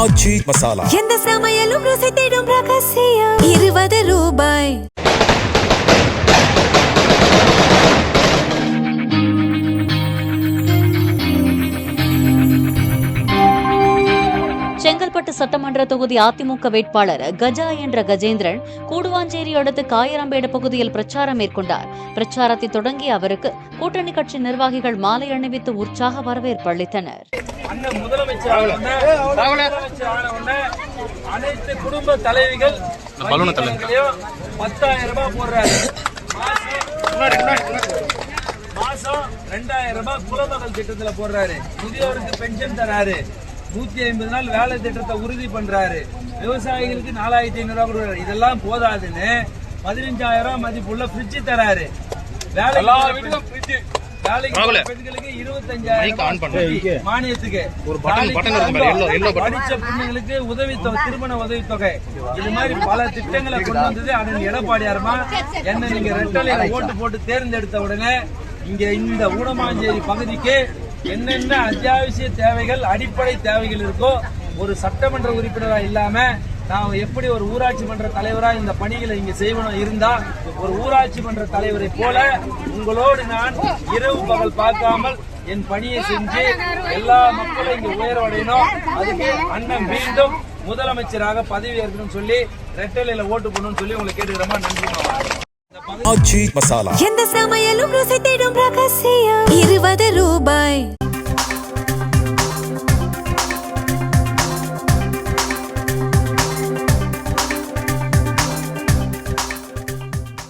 ஆச்சி மசாலா. எந்த சமையலும் ருசி தேடும் ரகசியம். 20 ரூபாய். செங்கல்பட்டு சட்டமன்ற தொகுதி அதிமுக வேட்பாளர் கஜா என்ற கஜேந்திரன் கூடுவாஞ்சேரி அடுத்து காயரம்பேடு பகுதியில் பிரச்சாரம் மேற்கொண்டார். பிரச்சாரத்தை தொடங்கிய அவருக்கு கூட்டணி கட்சி நிர்வாகிகள் மாலை அணிவித்து உற்சாக வரவேற்பு அளித்தனர். அனைத்து குடும்ப தலைவிகள் 10,000 ரூபாய் போடுறாரு. மாசம் 2,000 ரூபாய் குலமகள் திட்டத்துல போடுறாரு. முதியோருக்கு பென்ஷன் தராரு. 150 நாள் வேலை திட்டத்தை உறுதி பண்றாரு. விவசாயிகளுக்கு 4,500 ரூபாய் கொடுக்குறாரு. இதெல்லாம் போதாதுன்னு 15,000 மதிப்புள்ள ஃப்ரிட்ஜ் தராரு. பெண்களுக்கு 25,000 மானியத்துக்கு, படிச்ச பெண்களுக்கு உதவித்தொகை, திருமண உதவித்தொகை, இது மாதிரி பல திட்டங்களை கொண்டு வந்தது அண்ணன் எடப்பாடியாருமா. என்ன நீங்க ரெட்டலையில ஓட்டு போட்டு தேர்ந்தெடுத்த உடனே இங்க இந்த ஊனமாஞ்சேரி பகுதிக்கு என்னென்ன அத்தியாவசிய தேவைகள், அடிப்படை தேவைகள் இருக்கோ, ஒரு சட்டமன்ற உறுப்பினரா இல்லாம நான் எப்படி ஒரு ஊராட்சி மன்ற தலைவரா இந்த பணிகளை இங்க செய்வனும் இருந்தா, ஒரு ஊராட்சி மன்ற தலைவரை போல உங்களோடு நான் இரவு பகல் பார்க்காமல் என் பணியை செஞ்சு எல்லா மக்களும் இங்க உயர்வடையணும். அதுக்கு அண்ணன் மீண்டும் முதலமைச்சராக பதவி ஏற்கணும் சொல்லி ரெட்டலையில ஓட்டு போடணும்னு சொல்லி உங்களை கேட்டுக்கிறோமா. நன்றி. ஆச்சி மசாலா. எந்த சமையலும் ருசி தேடும் ரகசியம். 20 ரூபாய்.